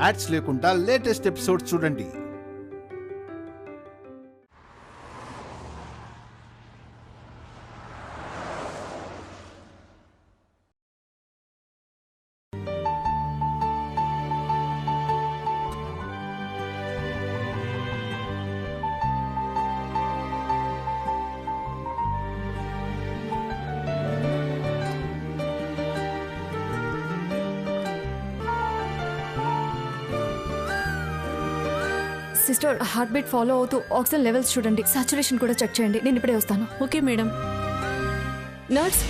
Ads లేకుండా latest episodes చూడండి. Sister, heart beat follow అవుతూ ఆక్సిజన్ లెవెల్స్ చూడండి, సాచురేషన్ కూడా చెక్ చేయండి. నేను ఇప్పుడే వస్తాను. Okay madam. నర్స్,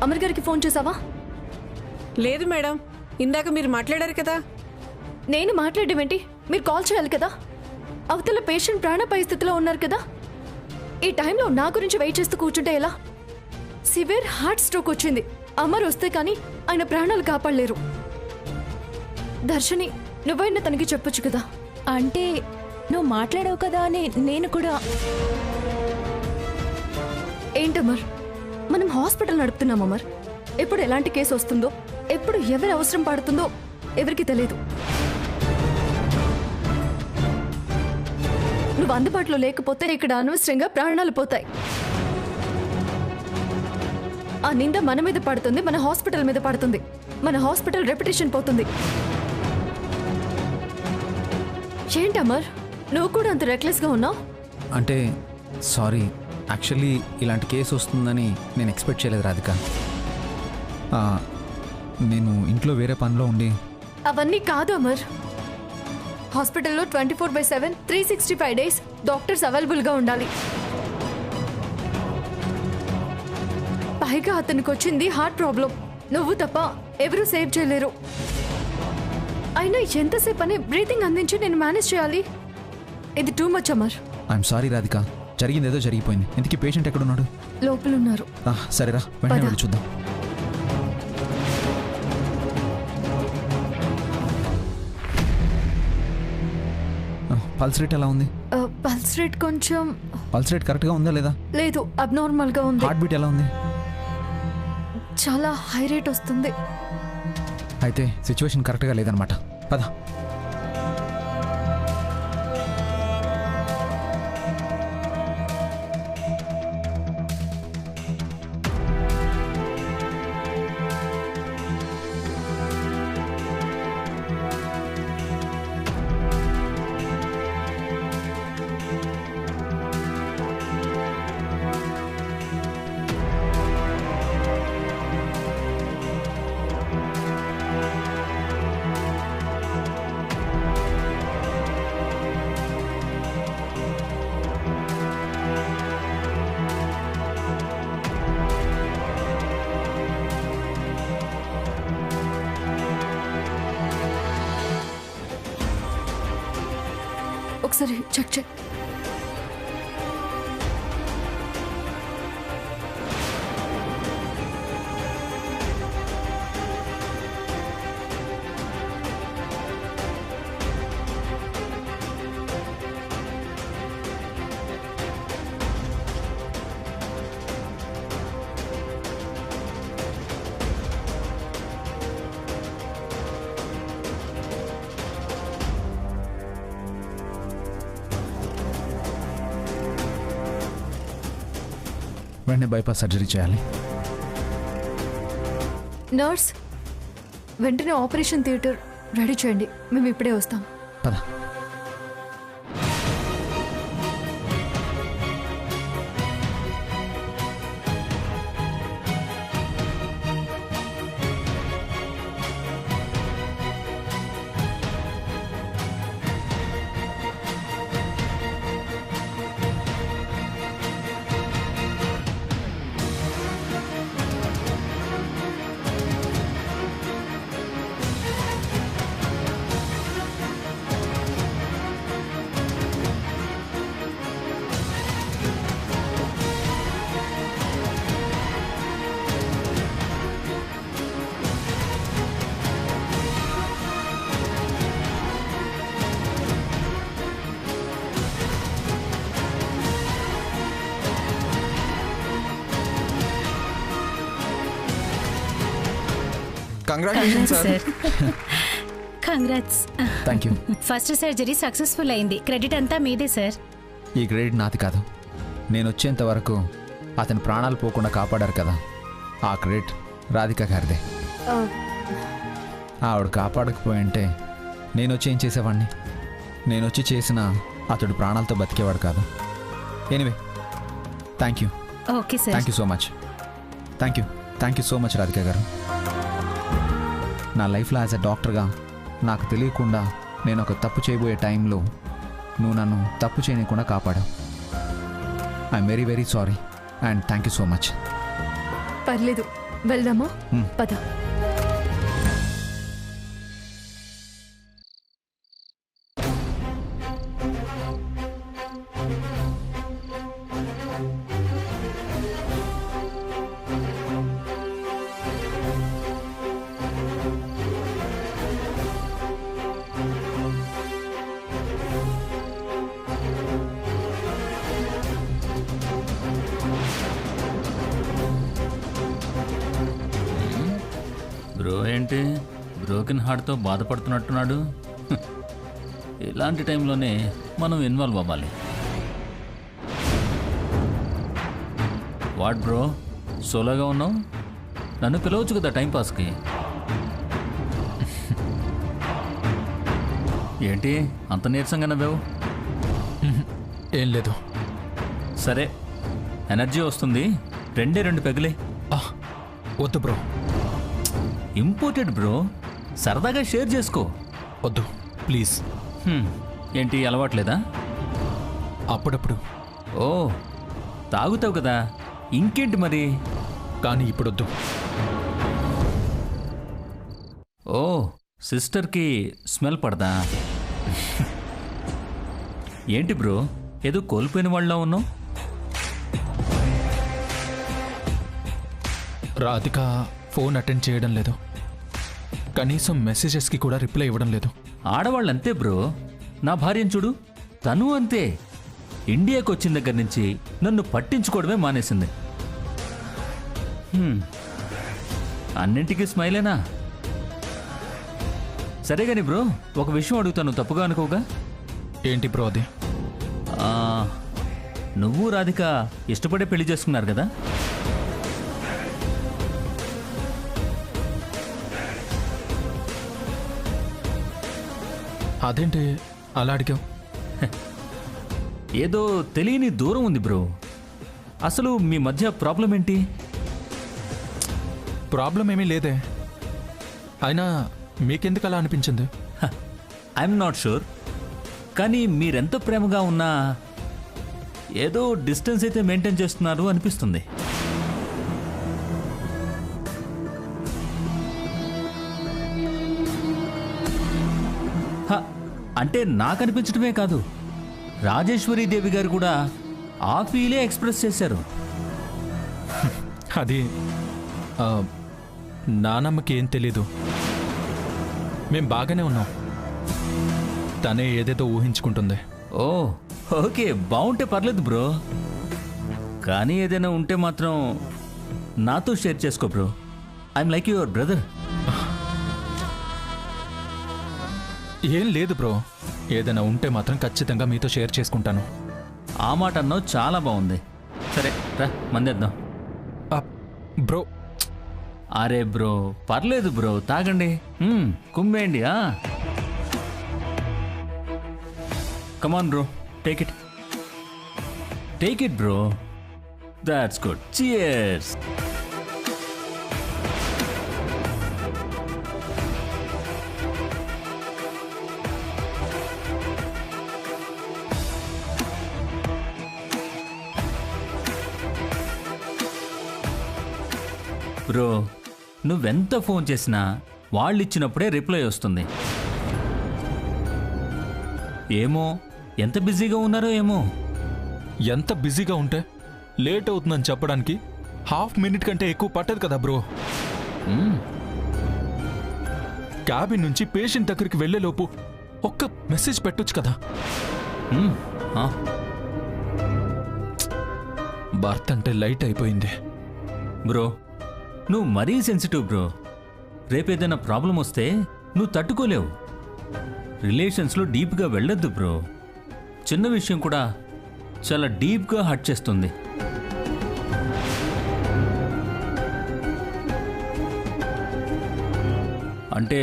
అమర్ గారికి ఫోన్ చేసావా? లేదు మేడం, ఇందాక మీరు మాట్లాడారు కదా. నేను మాట్లాడడం ఏంటి? మీరు కాల్ చేయాలి కదా. అవతల పేషెంట్ ప్రాణాపాయ స్థితిలో ఉన్నారు కదా. ఈ టైంలో నా గురించి వెయిట్ చేస్తూ కూర్చుంటే ఎలా? సివియర్ హార్ట్ స్ట్రోక్ వచ్చింది. అమర్ వస్తే కానీ ఆయన ప్రాణాలు కాపాడలేరు. దర్శని, నువ్వైనా తనకి చెప్పొచ్చు కదా. అంటే నువ్వు మాట్లాడావు కదా అని నేను కూడా. ఏంటమర్, మనం హాస్పిటల్ నడుపుతున్నాం అమర్. ఎప్పుడు ఎలాంటి కేసు వస్తుందో, ఎప్పుడు ఎవరి అవసరం పడుతుందో ఎవరికి తెలియదు. నువ్వు అందుబాటులో లేకపోతే ఇక్కడ అనవసరంగా ప్రాణాలు పోతాయి. ఆ నింద మన మీద పడుతుంది, మన హాస్పిటల్ మీద పడుతుంది. మన హాస్పిటల్ రెప్యుటేషన్ పోతుంది. ఏంటమర్, నువ్వు కూడా అంత రెక్లెస్గా ఉన్నావు? అంటే సారీ, యాక్చువల్లీ ఇలాంటి కేసు వస్తుందని నేను ఎక్స్పెక్ట్ చేయలేదు రాధిక. నేను ఇంట్లో వేరే పనిలో ఉండి. అవన్నీ కాదు అమర్. హాస్పిటల్లో 24/7 365 days డాక్టర్స్ అవైలబుల్గా ఉండాలి. పైగా అతనికి వచ్చింది హార్ట్ ప్రాబ్లం. నువ్వు తప్ప ఎవరూ సేవ్ చేయలేరు. అయినా ఎంతసేపు అని బ్రీతింగ్ అందించి నేను మేనేజ్ చేయాలి. ఇది too much Amar. I'm sorry Radhika, జరిగింది ఏదో జరిగిపోయింది. ఇంతకీ పేషెంట్ ఎక్కడున్నాడు? లోపల ఉన్నారు. సరేరా, వెంటనే వెళ్ళి చూద్దాం. పల్స్ రేట్ ఎలా ఉంది? పల్స్ రేట్ కొంచెం. పల్స్ రేట్ కరెక్ట్గా ఉందా లేదా? లేదు, అబ్నార్మల్గా ఉంది. హార్ట్ బీట్ ఎలా ఉంది? చాలా హై రేట్ వస్తుంది. అయితే సిచ్యువేషన్ కరెక్ట్గా లేదనమాట. పద. ఒకసారి చెక్ చెక్. వెంటనే బైపాస్ సర్జరీ చేయాలి. నర్స్, వెంటనే ఆపరేషన్ థియేటర్ రెడీ చేయండి. మేము ఇప్పుడే వస్తాం. పద. Congratulations sir. Congrats. Thank you. First surgery successful అయింది. క్రెడిట్ అంతా మీదే సార్. ఈ క్రెడిట్ నాది కాదు. నేను వచ్చేంత వరకు అతని ప్రాణాలు పోకుండా కాపాడారు కదా, ఆ క్రెడిట్ రాధిక గారిదే. ఆవిడ కాపాడకపోయింటే నేను వచ్చి ఏం చేసేవాడిని? నేను వచ్చి చేసిన అతడు ప్రాణాలతో బతికేవాడు కాదు. Anyway, thank you. Okay sir. Thank you so much. Thank you so much Radhika గారు. నా లైఫ్లో యాజ్ ఎ డాక్టర్గా నాకు తెలియకుండా నేను ఒక తప్పు చేయబోయే టైంలో నువ్వు నన్ను తప్పు చేయకుండా కాపాడావు. I'm very very sorry and thank you so much. పర్లేదు, వెళ్దామా? పద. బ్రో ఏంటి బ్రోకెన్ హార్ట్తో బాధపడుతున్నట్టున్నాడు? ఇలాంటి టైంలోనే మనం ఇన్వాల్వ్ అవ్వాలి. వాట్ బ్రో, సోలోగా ఉన్నావు? నన్ను పిలవచ్చు కదా టైంపాస్కి. ఏంటి అంత నీరసంగా నవ్వావు? ఏం లేదు. సరే, ఎనర్జీ వస్తుంది. 2 పెగులే. వద్దు బ్రో. ఇంపోర్టెడ్ బ్రో, సరదాగా షేర్ చేసుకో. వద్దు ప్లీజ్. ఏంటి అలవాట్లేదా? అప్పుడప్పుడు. ఓ, తాగుతావు కదా, ఇంకేంటి మరి? కానీ ఇప్పుడొద్దు. ఓ, సిస్టర్కి స్మెల్ పడదా? ఏంటి బ్రో, ఏదో కోల్పోయిన వాళ్ళ ఉన్నావు? రాధిక ఫోన్ అటెండ్ చేయడం లేదు, కనీసం మెసేజెస్కి కూడా రిప్లై ఇవ్వడం లేదు. ఆడవాళ్ళంతే బ్రో. నా భార్యను చూడు, తను అంతే. ఇండియాకి వచ్చిన దగ్గర నుంచి నన్ను పట్టించుకోవడమే మానేసింది. అన్నింటికీ స్మైలేనా? సరే కానీ బ్రో, ఒక విషయం అడుగుతాను, తప్పుగా అనుకోగా? ఏంటి బ్రో అది? నువ్వు రాధిక ఇష్టపడే పెళ్లి చేసుకున్నారు కదా? అదేంటి అలా అడిగావు? ఏదో తెలియని దూరం ఉంది బ్రో. అసలు మీ మధ్య ప్రాబ్లం ఏంటి? ప్రాబ్లం ఏమీ లేదే. అయినా మీకెందుకు అలా అనిపించింది? ఐఎమ్ నాట్ షూర్, కానీ మీరెంత ప్రేమగా ఉన్నా ఏదో డిస్టెన్స్ అయితే మెయింటైన్ చేస్తున్నారు అనిపిస్తుంది. అంటే నాకు అనిపించడమే కాదు, రాజేశ్వరి దేవి గారు కూడా ఆ ఫీలే ఎక్స్ప్రెస్ చేశారు. అది నానమ్మకి ఏం తెలీదు. మేం బాగానే ఉన్నాం, తనే ఏదేదో ఊహించుకుంటుంది. ఓ ఓకే, బాగుంటే పర్లేదు బ్రో. కానీ ఏదైనా ఉంటే మాత్రం నాతో షేర్ చేసుకో bro. I'm like your brother. ఏం లేదు బ్రో, ఏదైనా ఉంటే మాత్రం ఖచ్చితంగా మీతో షేర్ చేసుకుంటాను. ఆ మాట అన్నావు, చాలా బాగుంది. సరే రా, మందేద్దాం. బ్రో. అరే బ్రో, పర్లేదు బ్రో, తాగండి, కుమ్మేయండి. Come on bro, take it bro. That's good. Cheers. Bro, నువ్వెంత ఫోన్ చేసినా వాళ్ళు ఇచ్చినప్పుడే రిప్లై వస్తుంది. ఏమో ఎంత బిజీగా ఉన్నారో ఏమో. ఎంత బిజీగా ఉంటే లేట్ అవుతుందని చెప్పడానికి హాఫ్ మినిట్ కంటే ఎక్కువ పట్టదు కదా బ్రో. క్యాబిన్ నుంచి పేషెంట్ దగ్గరికి వెళ్లేలోపు ఒక్క మెసేజ్ పెట్టొచ్చు కదా. భర్త అంటే లైట్ అయిపోయింది. బ్రో, నువ్వు మరీ సెన్సిటివ్ బ్రో. రేపేదైనా ప్రాబ్లం వస్తే నువ్వు తట్టుకోలేవు. రిలేషన్స్లో డీప్గా వెళ్ళొద్దు బ్రో. చిన్న విషయం కూడా చాలా డీప్గా హర్ట్ చేస్తుంది. అంటే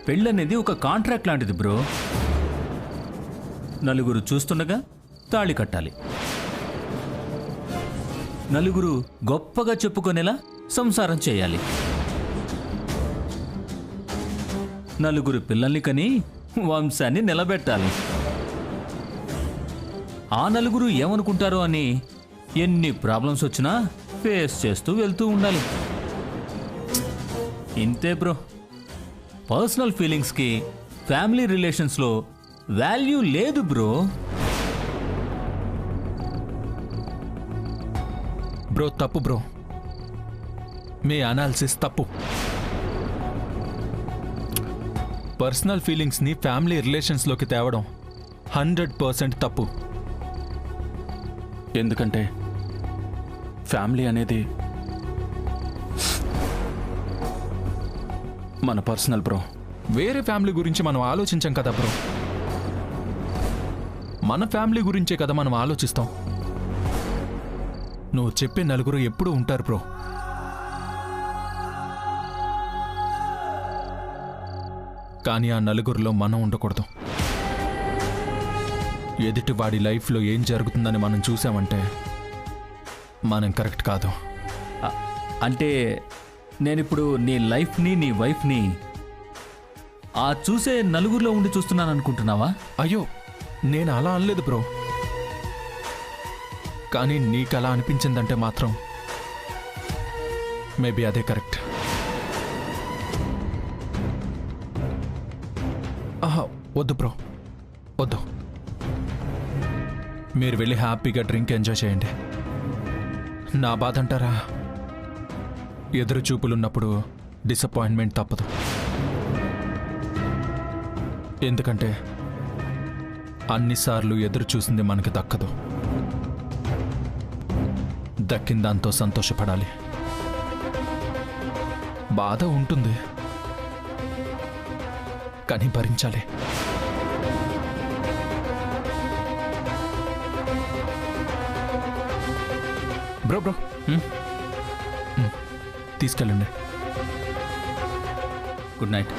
పెళ్ళనేది ఒక కాంట్రాక్ట్ లాంటిది బ్రో. నలుగురు చూస్తుండగా తాళి కట్టాలి. నలుగురు గొప్పగా చెప్పుకునేలా సంసారం చేయాలి. నలుగురు పిల్లల్ని కని వంశాన్ని నిలబెట్టాలి. ఆ నలుగురు ఏమనుకుంటారో అని ఎన్ని ప్రాబ్లమ్స్ వచ్చినా ఫేస్ చేస్తూ వెళ్తూ ఉండాలి. ఇంతే బ్రో. పర్సనల్ ఫీలింగ్స్కి ఫ్యామిలీ రిలేషన్స్లో వాల్యూ లేదు బ్రో. బ్రో తప్పు బ్రో, మీ అనాలిసిస్ తప్పు. పర్సనల్ ఫీలింగ్స్ని ఫ్యామిలీ రిలేషన్స్లోకి తేవడం 100% తప్పు. ఎందుకంటే ఫ్యామిలీ అనేది మన పర్సనల్ బ్రో. వేరే ఫ్యామిలీ గురించి మనం ఆలోచించాం కదా బ్రో, మన ఫ్యామిలీ గురించే కదా మనం ఆలోచిస్తాం. నువ్వు చెప్పే నలుగురు ఎప్పుడూ ఉంటారు బ్రో. కానీ ఆ నలుగురిలో మనం ఉండకూడదు. ఎదుటి వాడి లైఫ్లో ఏం జరుగుతుందని మనం చూసామంటే మనం కరెక్ట్ కాదు. అంటే నేనిప్పుడు నీ లైఫ్ని నీ వైఫ్ని ఆ చూసే నలుగురిలో ఉండి చూస్తున్నాను అనుకుంటున్నావా? అయ్యో, నేను అలా అనలేదు బ్రో. కానీ నీకు అలా అనిపించిందంటే మాత్రం మేబీ అదే కరెక్ట్. ఆహా, వద్దు బ్రో, వద్దు. మీరు వెళ్ళి హ్యాపీగా డ్రింక్ ఎంజాయ్ చేయండి. నా బాధ అంటారా, ఎదురు చూపులున్నప్పుడు డిసప్పాయింట్మెంట్ తప్పదు. ఎందుకంటే అన్నిసార్లు ఎదురు చూసింది మనకి దక్కదు. దక్కిన దాంతో సంతోషపడాలి. బాధ ఉంటుంది, కానీ భరించాలి. బ్రో బ్రో తీసుకెళ్ళండి. Good night.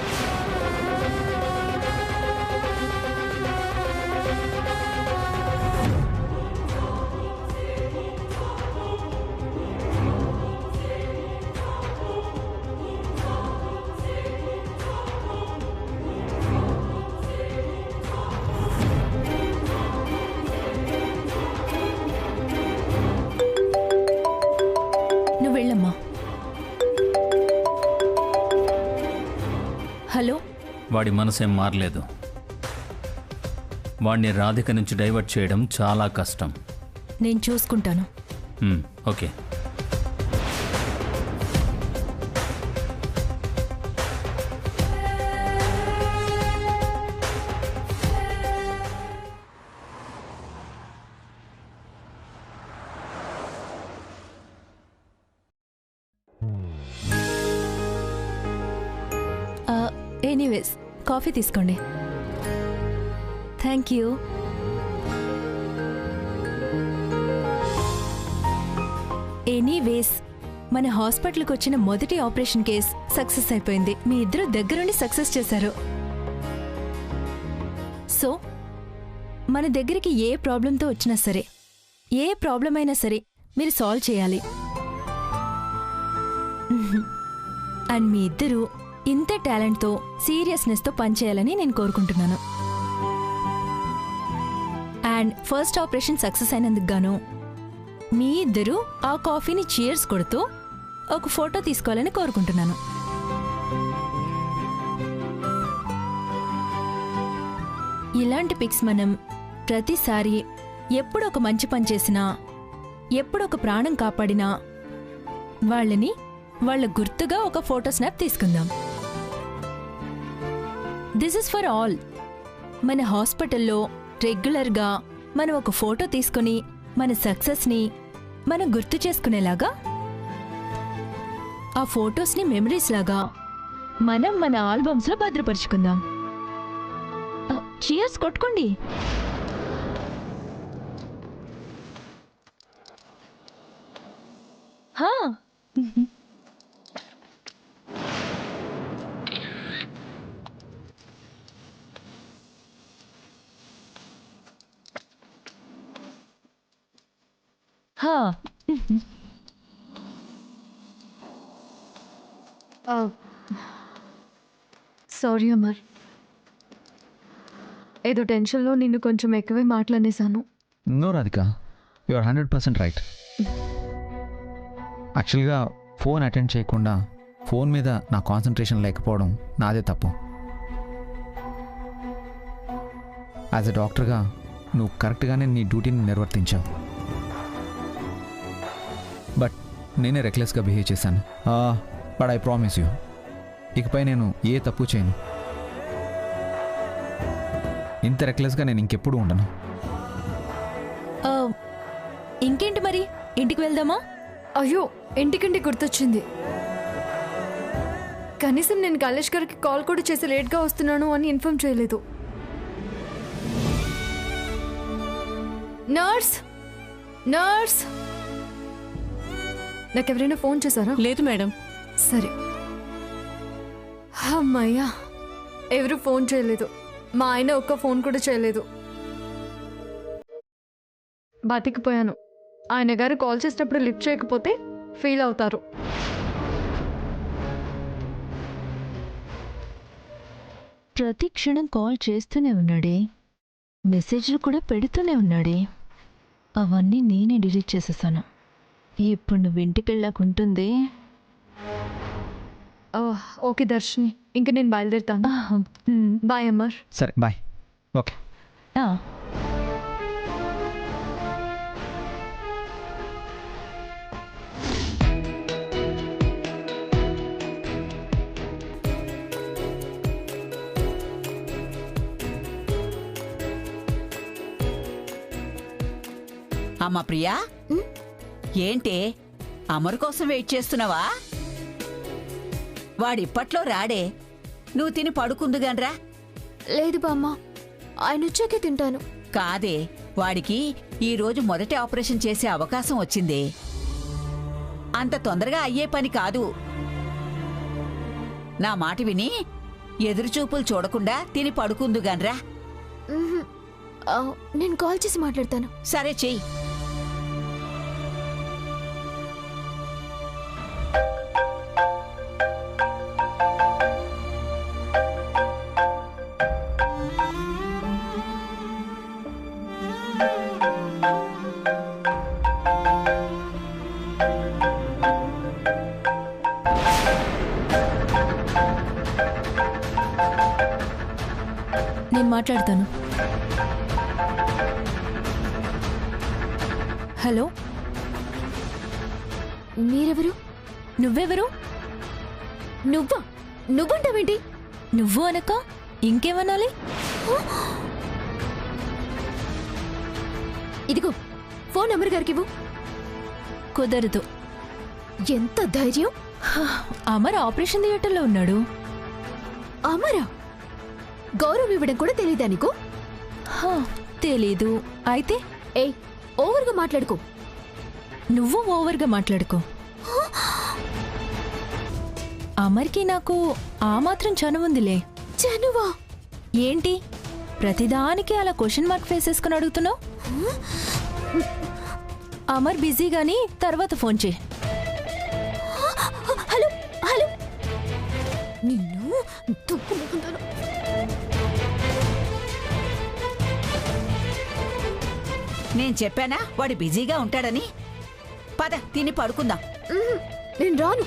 నువ్వు వెళ్ళమ్మా. హలో, వాడి మనసేం మారలేదు. వాడిని రాధిక నుంచి డైవర్ట్ చేయడం చాలా కష్టం. నేను చూసుకుంటాను. ఓకే. ఎనీవేస్, కాఫీ తీసుకోండి. Thank you. ఎనీవేస్, మన హాస్పిటల్కి వచ్చిన మొదటి ఆపరేషన్ కేస్ సక్సెస్ అయిపోయింది. మీ ఇద్దరు దగ్గరుండి సక్సెస్ చేశారు. సో మన దగ్గరికి ఏ ప్రాబ్లంతో వచ్చినా సరే, ఏ ప్రాబ్లం అయినా సరే మీరు సాల్వ్ చేయాలి. అండ్ మీ ఇద్దరు ఇంత టాలెంట్తో, సీరియస్నెస్తో పనిచేయాలని నేను కోరుకుంటున్నాను. అండ్ ఫస్ట్ ఆపరేషన్ సక్సెస్ అయినందుకు గాను మీ ఇద్దరు ఆ కాఫీని చీర్స్ కొడుతూ ఒక ఫోటో తీసుకోవాలని కోరుకుంటున్నాను. ఇలాంటి పిక్స్ మనం ప్రతిసారి ఎప్పుడు ఒక మంచి పని చేసినా, ఎప్పుడు ఒక ప్రాణం కాపాడినా వాళ్ళని వాళ్ళ గుర్తుగా ఒక ఫోటో స్నాప్ తీసుకుందాం. This is for all. మన హాస్పిటల్లో రెగ్యులర్గా మనం ఒక ఫోటో తీసుకుని మన సక్సెస్ని మనం గుర్తు చేసుకునేలాగా, ఆ ఫోటోస్ని మెమరీస్ లాగా మనం మన ఆల్బమ్స్లో భద్రపరుచుకుందాం. చియర్స్ కొట్టుకోండి. హా. హా. సారీ అమర్, ఏదో టెన్షన్లో నిన్ను కొంచెం ఎక్కువే మాట్లాడేశాను. No Radhika, you are 100% right. యాక్చువల్గా ఫోన్ అటెండ్ చేయకుండా ఫోన్ మీద నా కాన్సన్ట్రేషన్ లేకపోవడం నాదే తప్పు. యాజ్ ఎ డాక్టర్గా నువ్వు కరెక్ట్గానే నీ డ్యూటీని నిర్వర్తించావు. బట్ నేనే రెక్లెస్గా బిహేవ్ చేశాను. బట్ ఐ ప్రామిస్ యూ, ఇకపై నేను ఏ తప్పు చేయను. ఇంత రెక్లెస్గా నేను ఇంకెప్పుడు ఉండను. ఇంకేంటి మరి, ఇంటికి వెళ్దామా? అయ్యో, ఇంటికంటే గుర్తొచ్చింది. కనీసం నేను కైలాష్ గారికి కాల్ కూడా చేసి లేట్గా వస్తున్నాను అని ఇన్ఫార్మ్ చేయలేదు. నర్స్, నర్స్, నాకెవరైనా ఫోన్ చేశారా? లేదు మేడం. సరే, అమ్మయ్యా, ఎవరు ఫోన్ చేయలేదు. మా ఆయన ఒక్క ఫోన్ కూడా చేయలేదు. బతికిపోయాను. ఆయన గారు కాల్ చేసినప్పుడు లిఫ్ట్ చేయకపోతే ఫీల్ అవుతారు. ప్రతి క్షణం కాల్ చేస్తూనే ఉన్నాడే, మెసేజ్లు కూడా పెడుతూనే ఉన్నాడే. అవన్నీ నేనే డిలీట్ చేసేసాను. ఇప్పుడు నువ్వు ఇంటికి వెళ్ళాకుంటుంది. ఓకే దర్శిని, ఇంక నేను బయలుదేరుతాను. బాయ్ అమర్. సరే బాయ్. ఓకే. అమ్మా ప్రియా, ఏంటే అమర్ కోసం వెయిట్ చేస్తున్నావా? వాడిప్పట్లో రాడే, నువ్వు తిని పడుకుందుగాన్రా. లేదు బామ్మ, ఆయన వచ్చాకే తింటాను. కాదే, వాడికి ఈరోజు మొదటి ఆపరేషన్ చేసే అవకాశం వచ్చిందే. అంత తొందరగా అయ్యే పని కాదు. నా మాట విని ఎదురుచూపులు చూడకుండా తిని పడుకుందుగాన్రా. నేను కాల్ చేసి మాట్లాడతాను. సరే చెయ్యి. నేను మాట్లాడతాను. హలో, మీరెవరు? నువ్వెవరు? నువ్వంటావేంటి? నువ్వు అనక ఇంకేమనాలి? ఇదిగో ఫోన్ అమర్ గారికి ఇవ్వు. కుదరదు. ఎంత ధైర్యం! అమర్ ఆపరేషన్ థియేటర్లో ఉన్నాడు. అమరా? గౌరవం ఇవ్వడం కూడా తెలీదా నీకు? తెలీదు. అయితే ఏయ్, ఓవర్గా మాట్లాడుకో. నువ్వు ఓవర్గా మాట్లాడుకో. అమర్కి నాకు ఆ మాత్రం చనువుందిలే. చనువా? ఏంటి ప్రతిదానికి అలా క్వశ్చన్ మార్క్ ఫేస్ వేసుకుని అడుగుతున్నావు? అమర్ బిజీగాని తర్వాత ఫోన్ చేయి. హలో హలో, నిన్ను తుక్కుముకుంటాను. నేను చెప్పానా వాడు బిజీగా ఉంటాడని? పద తిని పడుకుందాం. నేను రాను.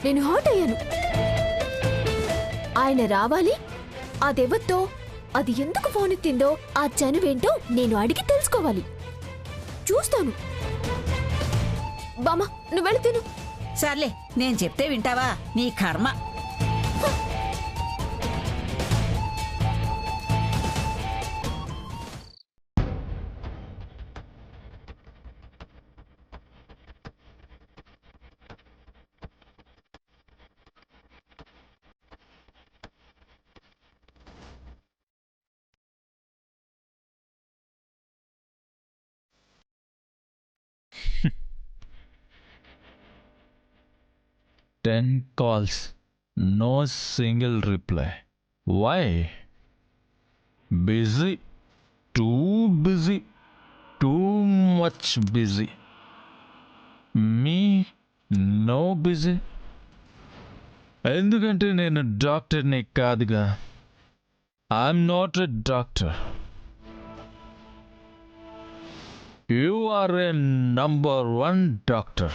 నేను హాట్ అయ్యాను. ఆయన రావాలి. అదెవత్తో, అది ఎందుకు ఫోన్ ఎత్తిందో, ఆ చనువేంటో నేను అడిగి తెలుసుకోవాలి. చూస్తాను. బామ్మ, నువ్వు వెళ్ళి తిను. సర్లే, నేను చెప్తే వింటావా? నీ కర్మ. 10 calls, no single reply. Why? Busy. Too busy. Too much busy. Me? No busy. ఎందుకంటే నేను డాక్టర్ని కాదుగా. I'm not a doctor. You are a number one doctor.